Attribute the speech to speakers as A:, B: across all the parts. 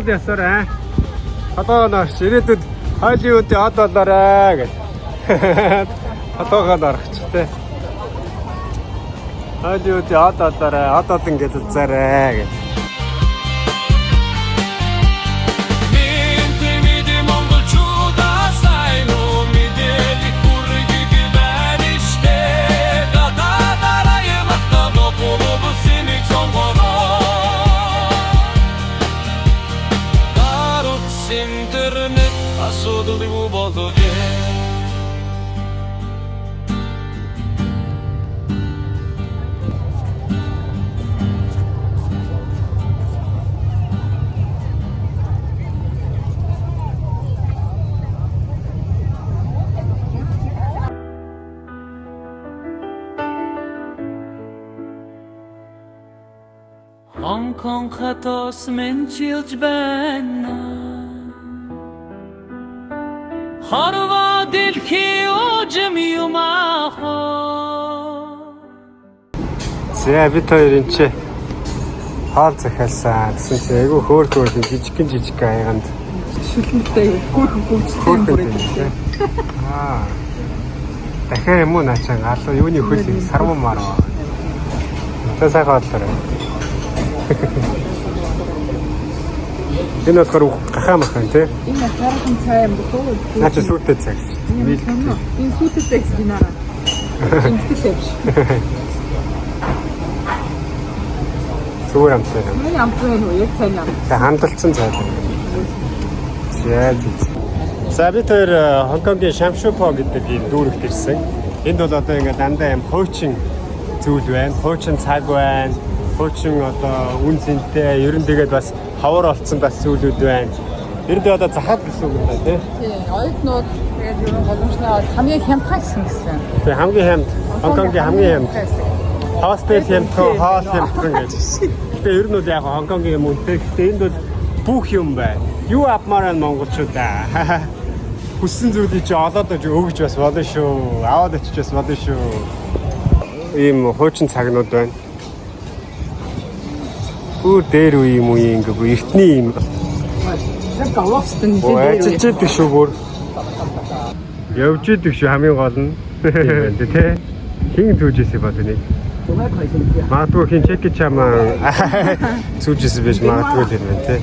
A: Монгол ясаарай. Одоо наач ирээдүйд Холливуудын од болоорой гэж. Одоогоо орчих тий. Холливуудын од болоорой, од олон гэж үзээрэй гэж.
B: Hong Kong hatası mençilç benna Harva dilki o cemiyumaha
A: За бид хоёр энэ чи хаал захиалсан гэсэн чи айгүй хөөрхөн жижиг аянд
C: шүлмтэй хөөрхөн хөвчтэй бүрээ.
A: дахиад юм уу наачаа галуу юуны хөл сарвуу мараа. За сайхан болоорой. Энэ болохоор гахаа махан тий.
C: Энэ хархан цай юм бохоо.
A: Наач сүйтэй цаг.
C: Энэ сүйтэй цаг гинара. Интгэлээвш.
A: Зүгээр амтай.
C: Миний амтай нь яг цай юм.
A: За хандалцсан цай. За бид хоёр Хонконгийн Шамшупо гэдэг ийм дүүрэгт ирсэн. Энд бол одоо ингээд дандаа юм хуучин зүйл байна. Хуучин цаг байна. Хуучин одоо үн цэнтэй ерөн тэгээд бас хавар олцсон бас зүйлүүд байна. Ердөө одоо захаад гэсэн үг юм байна тий.
C: Тий, оюутнууд тэгээд ерөн боломжтой хамгийн хямдхан гэсэн.
A: Тий, хамгийн хямд. Хонконгийн хамгийн хямд. Хостел хямдхан, хоол хямдхан гэж. Гэтэ ер нь бол яг Хонконгийн юм үнэтэй. Гэтэ энд бол бүх юм байна. Юу апмаар монголчуудаа. Хүссэн зүйлийг чи олоод өгж бас болно шүү. Аваад очиж бас болно шүү. Ийм хуучин цагнууд байна. Бүр дээр үе юм уу ингээ эртний юм.
C: Галстын
A: Ажиллаж идэх шүү бүр. Явж идэх шүү хамгийн гол нь. Тэ. Хин түүжээс бод нэг. Магадгүй хин чеки чамаа сүүжсэн байж магадгүй юм байна тий.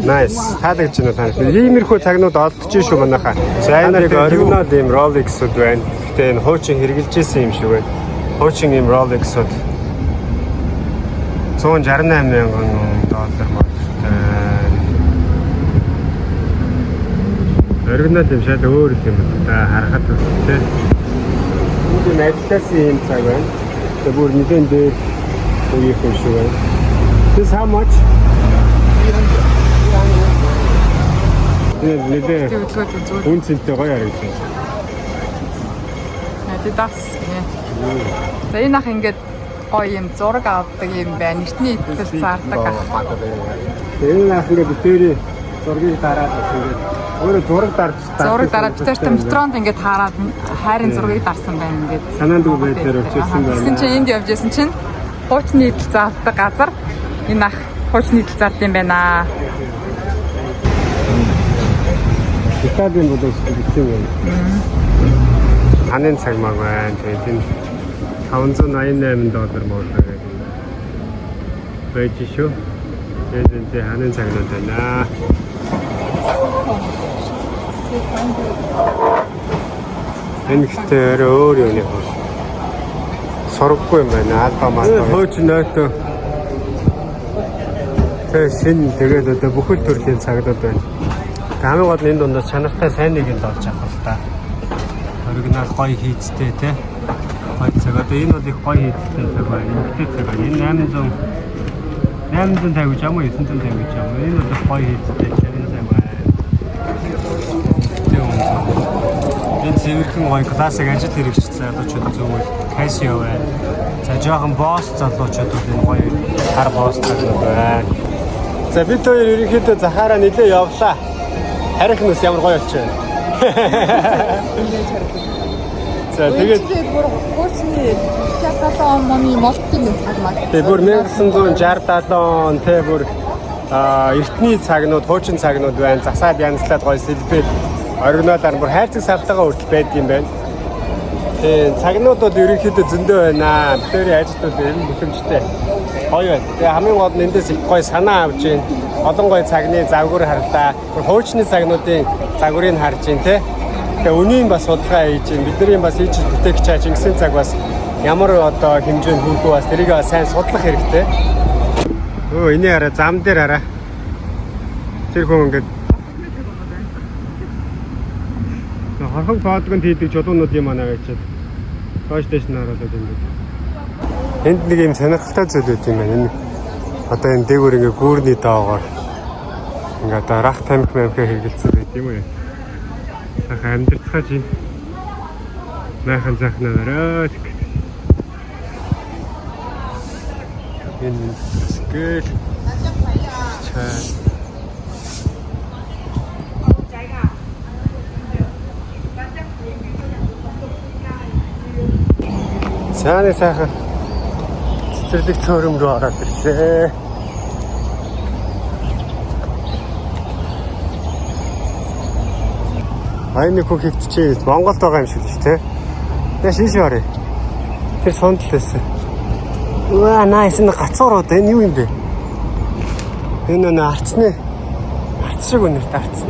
A: Nice. Таалагдж байна тань. Иймэрхүү цагнууд олдож шүү манайхаа. За энэ оригинал ийм Rolex-ууд байна. Гэтэ энэ хуучин хэрэгжилжсэн юм шиг байна. Хуучин ийм Rolex-ууд 168,000 доллар мөлтэй. Оригинал юм шал өөр юм байна. Харахад тий. Үүний найзлаас ийм цаг байна. Тэгээ бүр нэгэн дээр үеийнх юм шиг байна. This how much? Нэг үнцэнтэй гоё харагдаж байна.
C: Adidas гэнэ. За энэ ах ингээд гоё юм зураг авдаг юм байна. Эртний итгэл заардаг ах.
A: Энэ ах ингээд бүтээрээ зургийг дараад ингээд өөрөө зураг дараад
C: тэр метронд ингээд хараад хайрын зургийг дарсан байна ингээд.
A: Санаанд үг байдлаар өчсөн байна.
C: Тэгсэн чинь энд явж исэн чинь хуучны идэл заавдаг газар энэ ах хуучны идэл заард юм байна.
A: Италийн бодож бичсэн байна. Ханын цаг маг байна. Тэгээд энэ 588 доллар мөрөг байж шүү. Тэгээд энэ ханын цагнууд байна. Энэ ихтэй өөр юм яг сургахгүй юм байна. Альбамаас хөөч нөтө. Тэ шин тэгээд одоо бүхэл төрлийн цагнууд байна. Хамгийн гол нь энэ дундаас чанартай сайн нэг юм олж авах л та. Оригинал гоё хийцтэй те. Гоё цаг. Одоо энэ бол их гоё хийцтэй цаг байна. Эмхтэй цаг байна. Энэ 850 гэж юм уу 950 гэж юм. Энэ бол гоё хийцтэй чанар цаг байна. Энэ зэвэрхэн гоё классик ажил хэрэгч залуучууд зүгээр Casio байна. За жоохон босс залуучууд энэ гоё хар босс залуу байна. За бид хоёр ерөнхийдөө захаараа нэлээ явлаа. Харих нүс ямар гоё очив. За тэгээд
C: бүр хуучны 67 оны молтын цаг маа.
A: Тэгээ бүр 1960 70 он тэ бүр эртний цагнууд, хуучин цагнууд байна. Засаад янзлаад гоё сэлбэл оригиналаар бүр хайрцаг савтайгаа хүртэл байд юм байна. Тэгээ цагнууд бол ерөнхийдөө зөндөө байна. Бидний ажилтнууд ер нь бүхэмжтэй гоё байна. Тэгээ хамгийн гол нь эндээс их гоё санаа авч байна. Олон гоё цагны завгуур харлаа. Хуучны цагнуудын загварыг харж байна те. Тэгээ үнийг бас судалгаа хийж байна. Бидний бас хийж бүтээгч чаа Чингисийн цаг бас ямар одоо хэмжээнд хүрэх бас тэрийг бас сайн судлах хэрэгтэй. Өө энийг хараа зам дээр хараа. Тэр хүн ингээд хорхон подгонд хийдэг чулуунууд юм аа гэж хойш дэш наруулаад ингээд. Энд нэг юм сонирхолтой зүйл үүд юм байна. Энэ одоо энэ дээгүүр ингээд гүүрний доогоор ингээд дараах тамхи мэмхэ хэрэгэлцсэн байт юм уу? Сахан амьдцгааж юм. Майхан захнаараа энэ скэл чаа Цааны сайхан цэцэрлэг цөөрөм рүү ороод ирлээ. Айны хөө хөвтчээ Монголд байгаа юм шиг л тий. Тэгээ шиш орё. Тэр сондл байсан. Уаа найс энэ гацуурууд энэ юу юм бэ? Энэ нэ арцны арц шиг үнэрт арц.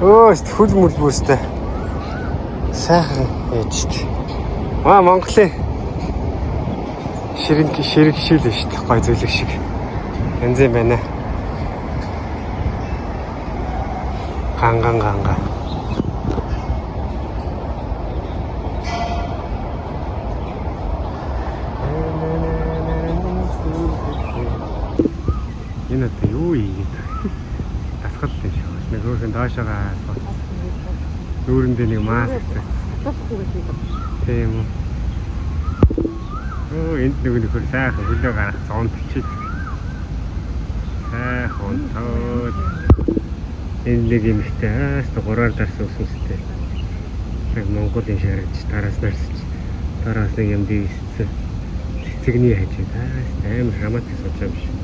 A: Өө хөл мөл бүстэй. Сайхан ээж тий. Аа Монголын ширэг шиг л шүү дээ. Гой зөвлөг шиг. Янз юм байна. Ганга. Энэ одоо юу ийгээд дасгал юм шиг байна. Нөгөөх нь доошоогоо нүүрэндээ нэг маск. Тийм үү. Энд нэг нөхөр сайхан хөлөө гарах зонтолчид. Сайхан тоо. Энэ нэг юм ихтэй хааста 3-аар дарсан усүстэй. Яг Монголын шаарч тараас нарсч. Тараас нэг юм дийсцээ. Цэцэгний хажууд амар хамаатай сууж байгаа юм шиг.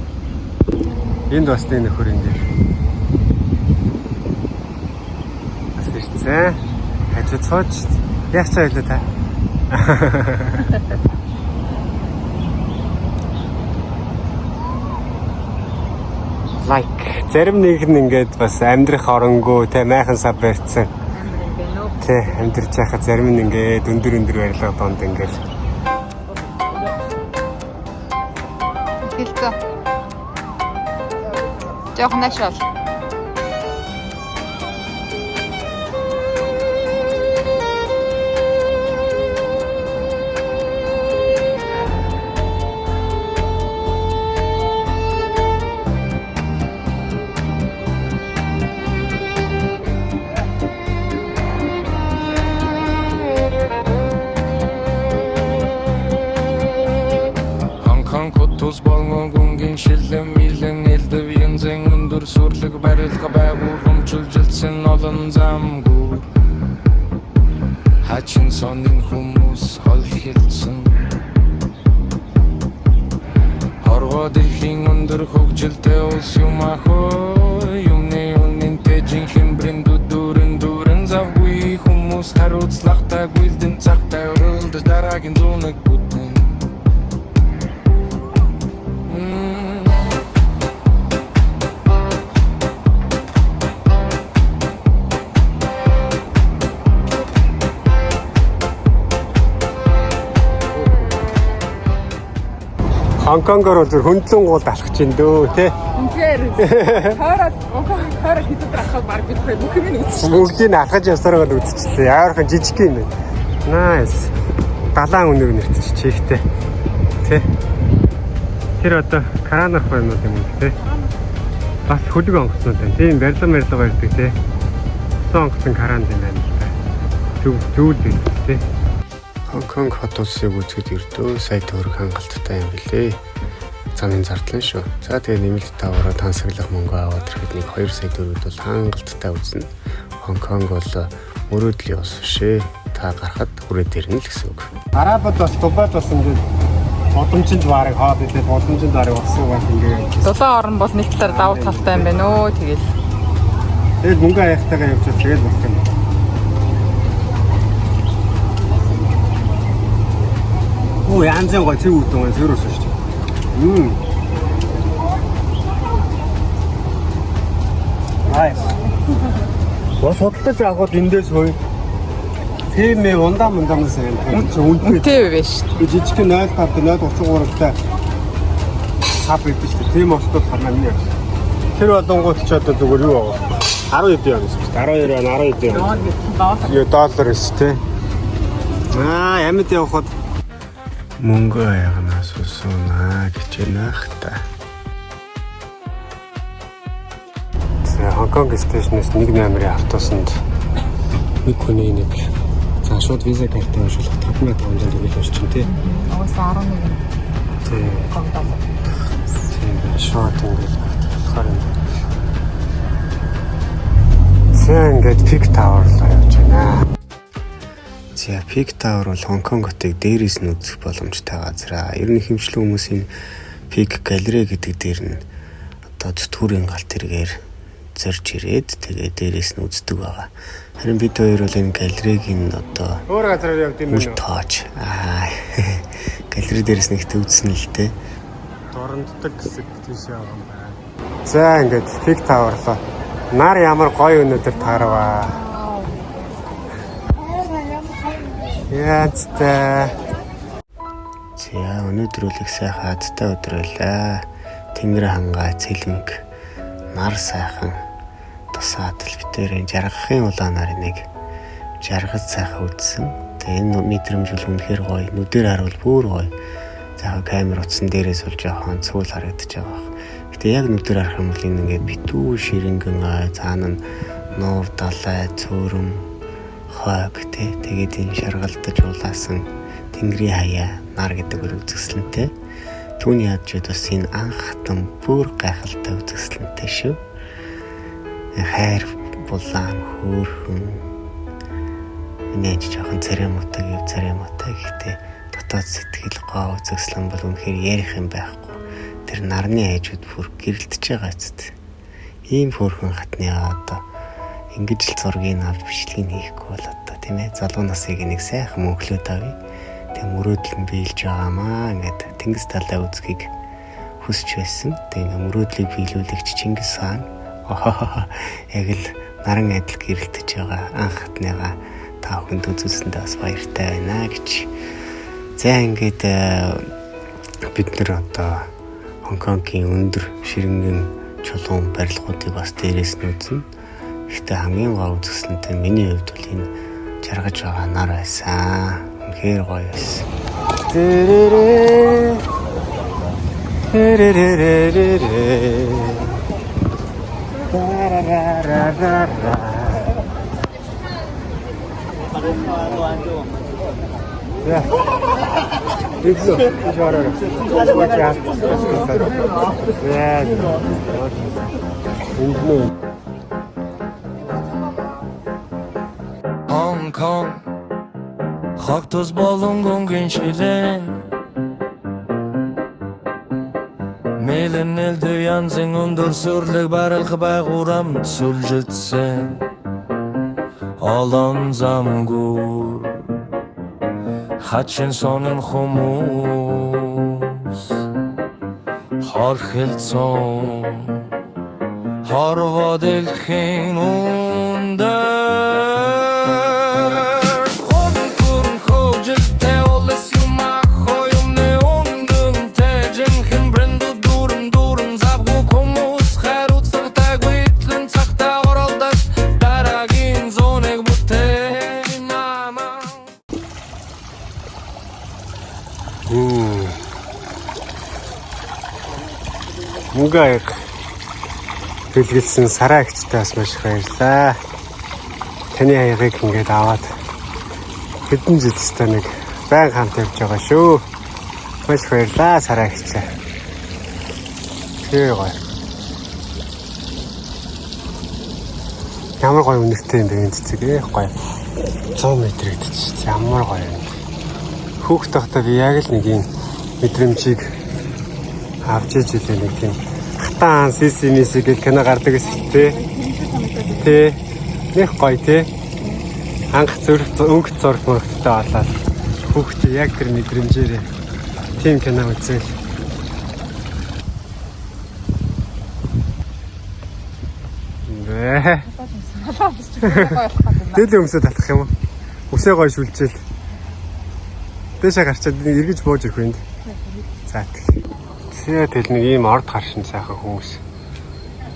A: Энд бас нэг нөхөр ингээд. Бас ирцээ. Хажууд сууж яг цаа хэлээ та. Лайк зарим нэг нь ингээд бас амьдрах оронгүй те майхан сав барьцсан. Тэ амьдрч яхад зарим нь ингээд өндөр барилга донд ингээд.
C: Хэлцээ. Жохон нашаал.
D: Тус болгон гүнгийн шилэн милэн элдэв янзэн өндөр сүрлэг барилга байгууламжуулжсэн олон замгүр хачин сонин хүмүүс хол хэлсэн хорвоо дэлхийн өндөр хөгжилтэй улс юм ахой юмны үнэн тэжин хэмбрэн дүрэн завгүй хүмүүс хариуцлагатай гүйлдэн цагтай өрөлдөж дараагийн зүүнэг бүтэн
A: Хонконгоор бол хөндлөн гол алхаж ин дөө тий.
C: Үнээр хойроо хитэд ахад баг битгүй бүх юм үзчих.
A: Бүгдийг нь алхаж явсараа л үзчихлээ. Яархан жижиг юм байна. Nice. Далайн өнөг нэрч чихтэй. Тий. Тэр одоо каранах байна уу юм тий. Бас хөлөг онгоцнууд байна. Тийм барилга барьдаг тий. Усан онгоцны каран юм байна л да. Зүйл тий. Хонконг хот улсыг үзэхэд ердөө сая төгрөг хангалттай юм билээ. Замын зардлан шүү. За тэгээ нэмэлт таваараа тансаглах мөнгө аваад ирэхэд нэг 2 сая төгрөг бол хангалттай үзнэ. Хонконг бол мөрөөдлийн ус шээ. Та гарахад хүрээ дэрнэ л гэсэн үг. Арабууд бас Дубайд бас ингээд Бодомжинд барыг хаад идээд бодомжинд барыг усуугаад ингээд.
C: Дулаан орн бол нэг талаар давуу талтай юм байна өө тэгэл.
A: Тэгээд мөнгө аяхтайгаа явж тэгээд болох юм. Оо янзын гой цэв үдэн зөрөөс шүү дээ. Nice. Бас хөдөлж аваад эндээс хөөе. Тийм ээ ундамнаас юм.
C: Үнэтэй биш.
A: Би жижиг 0.5 0.33-тай цап өгдөө шүү дээ. Тийм остод хамааны. Тэр болонгууд ч одоо зүгээр юу аа? 12 юм шүү дээ. 12 юм. Яа доллар шүү дээ. Ямд явахад мөнгө аяганаас усуунаа гэж нах та. Хонконг стейшнээс 1 номерын автобусанд нэг хүний нэг за шууд виза картаа авшуулах 5500 төгрөг болж чинь тий.
C: Уусаа 11.
A: Тий. Тийм шууд ингээд авчихлахаар юм. За ингээд Peak Tower руу явж байна. За Peak Tower бол Хонконг хотыг дээрээс нь үзэх боломжтой газар. Ер нь хэмжлэн хүмүүсийн Peak Gallery гэдэг дээр нь одоо зүтгүүрийн галт тэргээр зорж ирээд тэгээ дээрээс нь үздэг байгаа. Харин бид хоёр бол энэ галеригийн одоо өөр газараар явд юм байна. Тооч. Галерей дээрээс нэгт үзсэн л дээ. Дорноддаг хэсэг тийш яваа юм байна. За ингээд Peak Tower руу нар ямар гоё өнөдөр таарваа. Яцтай. За өнөөдөр үл их сайхан азтай өдөр байлаа. Тэнгэр хангаа цэлмэг нар сайхан тусаад л битэрийн жаргахын улаанаар нэг жаргаж сайхан үзсэн. Тэгээ энэ мэдрэмжүүл үнэхээр гоё. Нүдээр харуул бүр гоё. За камер утсан дээрээс бол жоохон цөөл харагдаж байгаа. Гэтэ яг нүдээр харах юм бол энэ ингээд битүү ширэнгэн цаана нь нуур далай цөөрөм хойг тэгээд энэ шаргалдаж улаасан тэнгэрийн хаяа нар гэдэг үр үзэсгэлэнтэй. Түүний ядчуд бас энэ анхтан бүр гайхалтай үзэсгэлэнтэй шүү. Хайр булаан хөөрхөн нэж жоохон царамутай гэхдээ дотоод сэтгэл гоо үзэсгэлэн бол үнэхээр ярих юм байхгүй. Тэр нарны хайжууд бүр гэрэлтэж байгаа зү. Ийм хөөрхөн хатны одоо ингэж л зургийг авч бичлэгийг хийхгүй бол одоо тийм ээ залуу насыг нэг сайхан мөнхлөөд авъя. Тэг мөрөөдөл нь биелж байгаамаа ингээд Тэнгис талаа үзхийг хүсч байсан. Тэг мөрөөдлийг биелүүлэгч Чингис хаан яг л наран адил гэрэлтэж байгаа анх хатныгаа та бүхэнд үзүүлсэндээ бас баяртай байна гэж. За ингээд бид нэр одоо Хонконгийн өндөр ширэнгэн чулуун барилгуудыг бас дээрээс нь үзнэ. Гэхдээ хамгийн гол үзэсгэлэнтэй миний хувьд бол энэ жаргаж байгаа нар байсан. Үнэхээр гоё байсан. Ja. Dit zo. Dit waar er. Wat ja. Ja.
D: Hong Kong Хактус болон гонгийн шилэн Мэлэнэлдэ янзын өндөр сүрлэг барилга байгуурамд сүлжэлцсэн Олон замгүр хачин сонин хүмүүс Хорхилцон хорвоо дэлхийн өндөр
A: Мөнгө аяг бэлгэлсэн сараа ихчтэй бас маш их баярлалаа. Таны аягийг ингээд аваад хэдэн жилдээ нэг байн хамт явж байгаа шүү. Маш их баярлалаа сараа ихчээ. Тэгээ гоё. Ямар гоё үнэртэй юм бэ энэ цэцэг гоё. 100 м гэдэг чинь ямар гоё юм. Хүүхд тахта би яг л нэг юм мэдрэмжийг авч иж илээ нэг тийм хатан сисимиси гэх кино гардаг эсэлтэй. Тэ нэг гоё тэ. Анх өнгө зураг мөрөгтэй болоод хүүхдээ яг тэр мэдрэмжээр тийм кино үзэл. Дэл өмсөд талах юм уу? Үсээ гоё шүлжээл. Дэшээ гарчаад эргэж бууж ирэх юм. За тэгээ тэл нэг ийм орд харшин сайхан хүмүүс.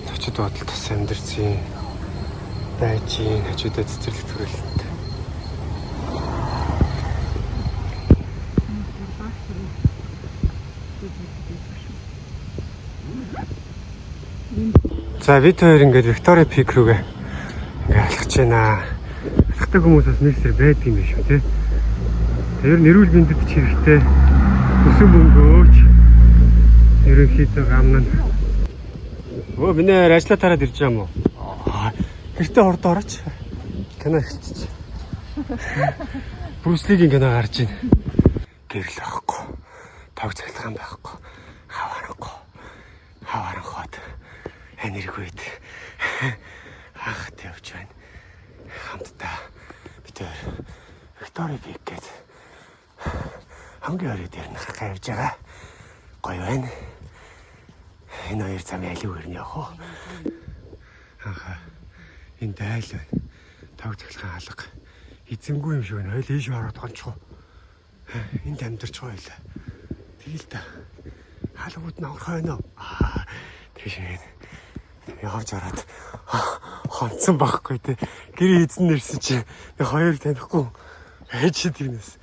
A: Зочид бодол тас амьдэрсэн. Байжин хажуудаа цэцэрлэг төрөлттэй. За бид хоёр ингээд Виктория Пик рүүгээ ингээд алхаж байна. Алхдаг хүмүүс бас нэг сэр байдаг юм биш үү те. Тэр нэрүүл биндэд ч хэрэгтэй. Өсөн бөмбөөч ерөнхийдөө гамнаа. Өө би нэр ажилла тараад ирж байгаа юм уу? Гэртээ хурд орооч. Кино эхэлчих. Брюслигийн кино гарч ийн. Гэрэл байхгүй. Тог цагтхан байхгүй. Хаваархад. Энергиуд. Ах тавьж байна. Хамтдаа бид Виктория Пик гээд хамгийн өрөө дээр нахах явж байгаа. Гоё байна. Энэ хоёр замын алив өрнө явах уу? Аха. Энэ дайл байна. Тог цаглахын алга. Эзэнгүй юм шиг байна. Хойл ийш ороод гончихоо. Энд амьдарч байгаа байлаа. Тэгэл та. Хаалгууд нь аврах байна уу? Тэгш юм. Явж ороод хонцсон байхгүй те. Гэр эзэн нэрсэн чи нэг хоёр танихгүй байж тиймээс.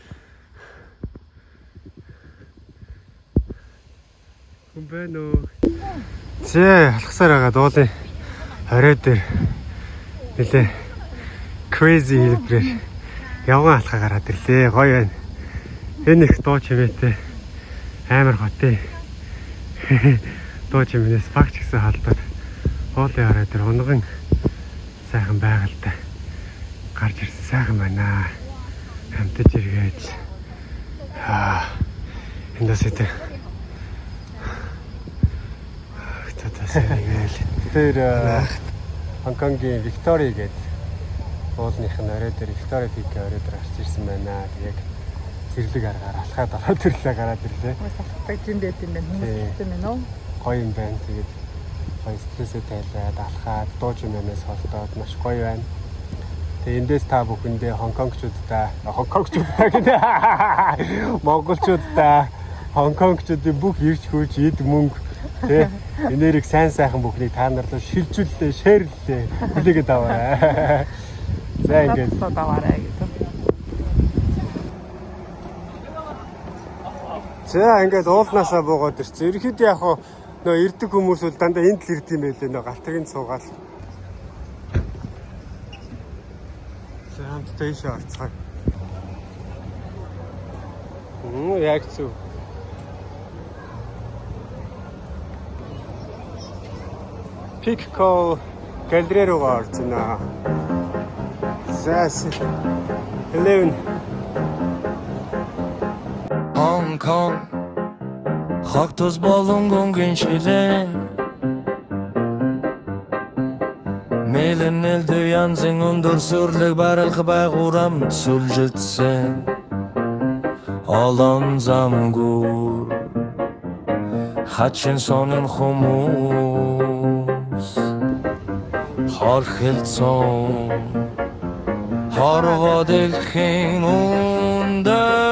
A: Бэнэ. Зэ алхасаар байгаа дуулын орой дээр нэлээ crazy хэлбэрээр явган алхаа гараад ирлээ. Гоё байна. Энэ их дуу чимээтэй амар хотын дуу чимээс багч гэсэн халдаад хоолын орой дээр унган сайхан байгальтай гарч ирсэн сайхан байна. Хамтаж иргээд энэ дэсэт Тэр Хонконгийн Виктория гээд уулных нь орой дээр Виктория Пикийн орой дээр гарч ирсэн байна. Тэгээд зэрлэг аргаар алхаад ороод ирлээ гараад ирлээ.
C: Масахдаг юм байт юм байна. Хүмүүс юм байна уу?
A: Гоё юм байна. Тэгээд гоё стрессээ тайлаад алхаад дууж юмнаас холдоод маш гоё байна. Тэгээд эндээс та бүхэндээ Хонконгчуудаа гэдэг Монголчуудаа Хонконгчуудын бүх ирж хөөж эд мөнгө тэ энерийг сайн сайхан бүхнийг та нарлаа шилжүүллээ, шеэрлээ. Хүлээгээд аваарай. За ингээд
C: даваарай гэдэг.
A: За ингээд уулнаасаа буугаад ирсэн. Ерхэд яг нөө ирдэг хүмүүс бол дандаа энд л ирд юм байлээ нөө галтгийн цуугаал. За хамтдаа ийшээ орцгоо. Яг зөв. Пикко галерей руугаа орж байна. Зас. Hello.
D: Hong Kong Хогтос болон гонгийн шилэн Мэлэнэл дэ янзын өндөр сүрлэг баралх байгуурамд сүлжитсэн Олон замгүр Хачин сонын хүмүүс Хорхилцон Хорвоо дэлхийн үндэ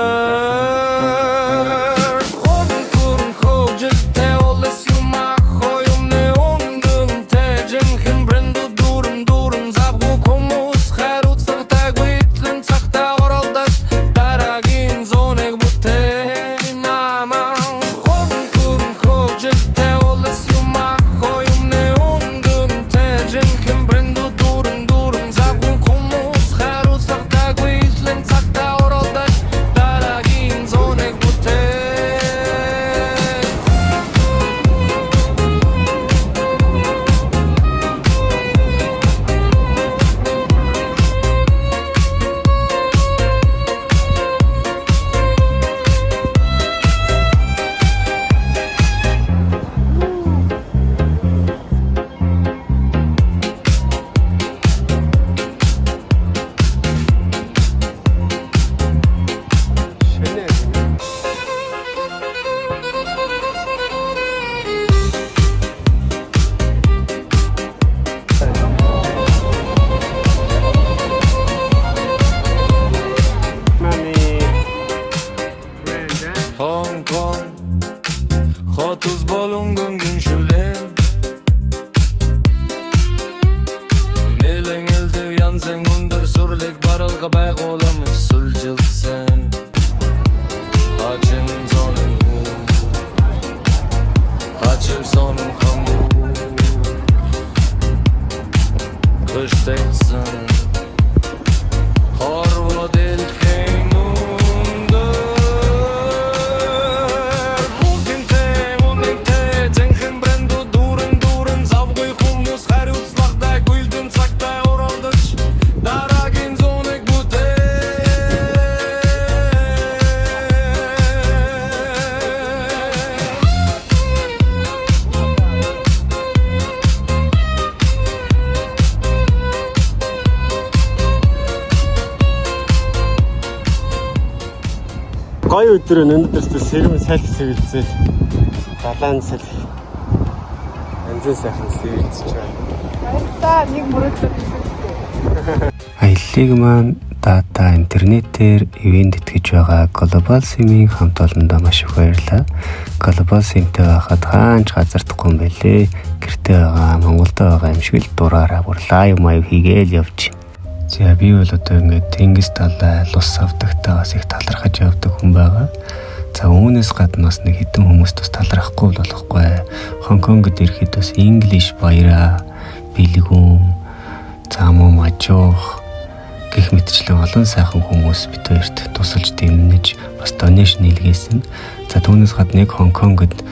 D: tuz bolungun gün şülen Melen eldev yansen undur surlek barılga bayg olamız suljıl sen Açın zonun Açım sonun kamu Kıştaysın Harva del keymundur Bugün te unik te Cenkin brendu durun Zavgıy humus her utslakta Güldün sakta oraldıç Daragin zonik bu te
A: Гоё өдөр өнөөдөр сэрэм салхи сэвэлцээд далаан салхи анзын сайхан сэвэлцэж байна.
C: Баярлалаа. Нэг мөрөдлөө.
E: Аяллыг маань дата интернетээр ивент итгэж байгаа Global SIM-ийн хамт олондоо маш их баярлалаа. Global SIM-тэй байхад хаач газардахгүй юм байлээ. Гэртээ байгаа, Монголд байгаа юм шиг л дураараа бүр лайв маяг хийгээл явж. За би бол одоо ингээд тэнгис талаа лус авдагтаа бас их талархаж явдаг хүн байгаа. За үүнээс гадна бас нэг хэдэн хүмүүс бас талархахгүй бол болохгүй. Хонконгод ирэхэд бас English баяраа, бэлгүүн, замуу мажуух гэх мэтчлэн олон сайхан хүмүүс бид хоёрт тусалж дэмнэж бас донешн хийлгээсэн. За түүнээс гадна яг Хонконгод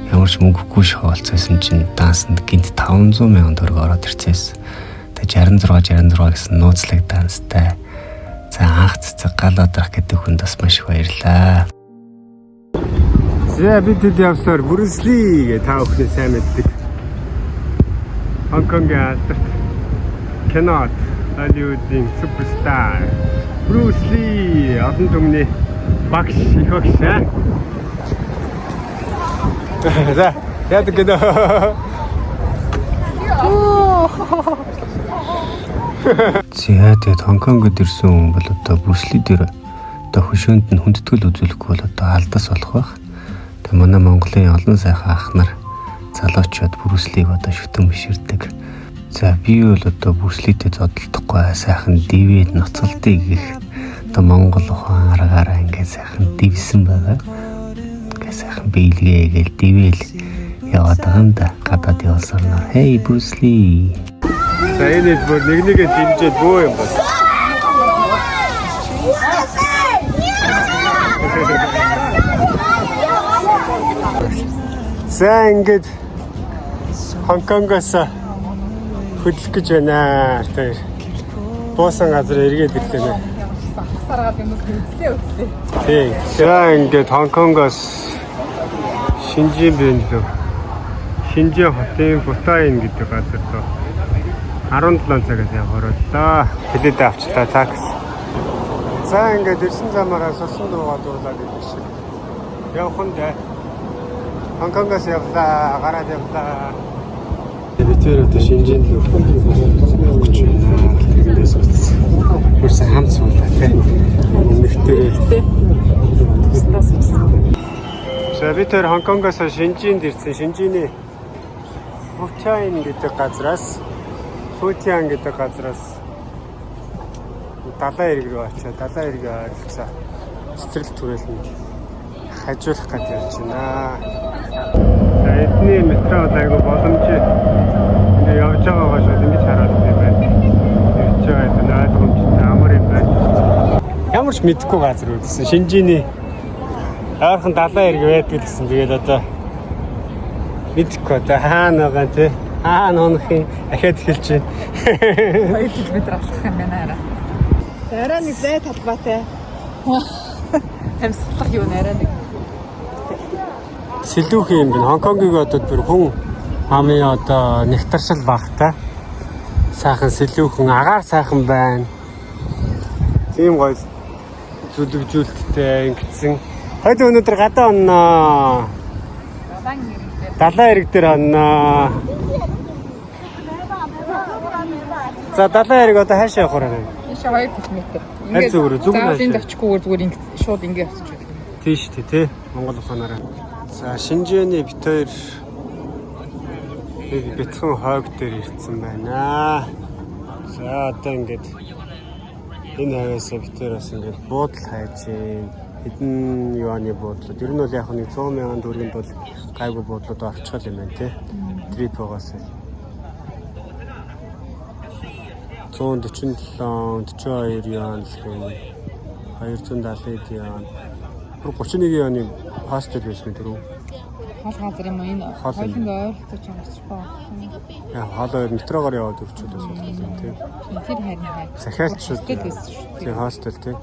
E: ямар ч мөнгөгүй шоолцсон чинь дансанд гинт 500 сая төгрөг ороод ирчихсэн. 66 гэсэн нууцлаг данстай. За анх цэцэг гал одрах гэдэг хүнд бас маш их баярлаа.
A: За бид хэд явсаар Bruce Lee гэ та бүхэн сайн мэддэг. Хонконгийн алдарт кинод Hollywood-ийн суперстар Bruce Lee олон түмний багш их багш. За яадаг гэдэг.
E: За тэгээд Хонконгод ирсэн хүн бол одоо Bruce Lee дээр одоо хөшөөнд нь хүндэтгэл үзүүлэхгүй бол одоо алдас болох байх. Тэгээд манай Монголын олон сайхан ах нар залуучууд Bruce Lee-г одоо шүтэн биширдэг. За би бол одоо Bruce Lee-тэй зодтолдохгүй сайхан дивэд ноцолтыг гэх одоо Монгол ухаан аргаараа ингээд сайхан дивсэн байгаа. Ингээд сайхан биелгээгээл дивээл яваад байгаа юм да. Гадаад явсарнаар hey Bruce Lee.
A: За энэ бүр нэгээ дэмжээд бөө юм байна. За ингээд Хонконгоос хөдлөх гэж байна. Тэр буусан газар эргээд ирлээ нэ.
C: Саргаад юм үзлээ.
A: Тий. За ингээд Хонконгоос Шинжин бэнд лөө. Шинжин хотын Бутаин гэдэг газар доо 17 цагаас явхарлаа. Хэлээд авчлаа такс. За ингээд ирсэн замаараа сусан дуугаа дуулаад идэх шиг. Явхан дээ. Хонконгоос явлаа, гараад явлаа. Тэр одоо Шинжинд л явах гэж байна. Тэгэлээс үз. Бүрсэн хамт суулаа тий. Өмнөхтэй. За би тэр Хонконгоос Шинжинд ирсэн. Шинжиний Бутаин гэдэг газраас Футиан гэдэг газраас далайн эрэг рүү очиад далайн эргээ ойролцоо цэцэрлэг түрээлэн хажуулах гэж явж байна. За эдний метро айгу боломжтой ингээ явж байгаагаа шууд ингэж хараад байна. Ирж байгаа ойлгомжтой амар юм байна. Ямар ч мэдэхгүй газар үзсэн. Шинжиний ойрхон далайн эрэг байдаг гэсэн. Тэгээд одоо мэдэхгүй одоо хаана байгаа те. Нонхын ахаад эхэлж байна.
C: 2 км алхах юм байна арай. Арай нэг зай талбайтай. Хамсгалах юу нэрэ нэг.
A: Сэлүүхэн юм байна. Хонконгийг одоо бүр хүн амын одоо нэгтаршил багтай. Сайхан сэлүүхэн агаар сайхан байна. Тийм гоё зүлэгжүүлэлттэй ингэсэн. Хойд өнөөдөр гадаа онноо. Далайн эрэг дээр онноо. За далайн эрэг одоо хаашаа явах вэ?
C: Ийшээ 2 км.
A: Ингээд зүгээр
C: заавал энд очихгүйгээр зүгээр ингэ шууд ингэ явчих.
A: Тийш тий, Монгол ухаанаараа. За Шинжээний бит хоёр нэг бяцхан хойг дээр ирсэн байна. За одоо ингээд энэ хавьяасаа бит хоёр бас ингээд буудал хайж байна. Хэдэн юаны буудлууд. Ер нь бол яг нэг 100 мянган төгрөгийн бол гайгүй буудлууд орчихол юм байна тий. Трипогоос 147, 42 яан л гэнэ. 270 яан. 31 яаны хостел байсан дөрөв.
C: Хол газар юм энэ. Хоолнд ойролцож байгаа ч баа.
A: Яа, хоолой метрогоор яваад өрчөөд байсан тийм тий.
C: Тэр харин хай.
A: Захиалч шүү дээ. Тийм хостел тий.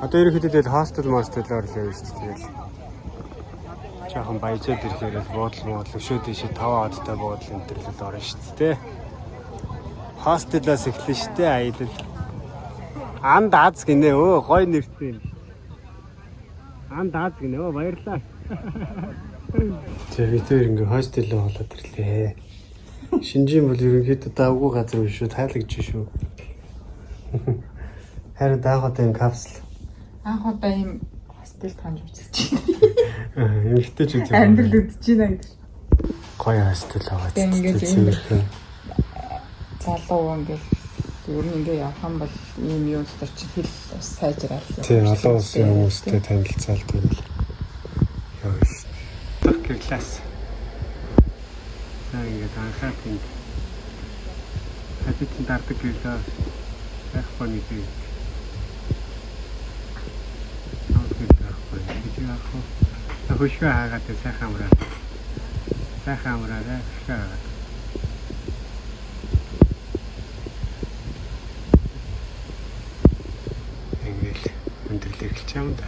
A: Одоо ерөнхийдөө тэгэл хостел мостелоор л явж шүү дээ. Жаахан баяжаад ирэхээр л буудлын өшөө дэше 5 одтой буудлын өдөрлөл орно шүү дээ. Хостелоос эхлэн шүү дээ аялал. Анд аз гинэ өө гой нэртэй юм. Анд аз гинэ өө баярлаа. Тэр бид ингээ хостелөө болоод ирлээ. Шинжийн бол ерөнхийдөө давгүй газар биш шүү, тайлагч шүү. Харин даахтай юм капсул.
C: Анх удаа ийм хостелд хонж үзэж
A: байна. Эмхтэй ч үзээ.
C: Амьдрал үдэж байна гэдэг.
A: Гоё хостел аваад.
C: Ингээд ийм залуу ингээл ер нь ингээ явах юм бол ийм юм дотор чи хэл ус сайжрал.
A: Тийм олон улсын хүмүүстэй танилцаал тэгэл. Яа ш. Так класс. Ингээд анхаад юм. Хажуудын дардаг гэлээ байхгүй нэг юм. Хөшгөө хаагаад сайхан амраа. Сайхан амраарай. Хөшгөө хаагаад. Ингээл өндөрлөж эхэлж юм да.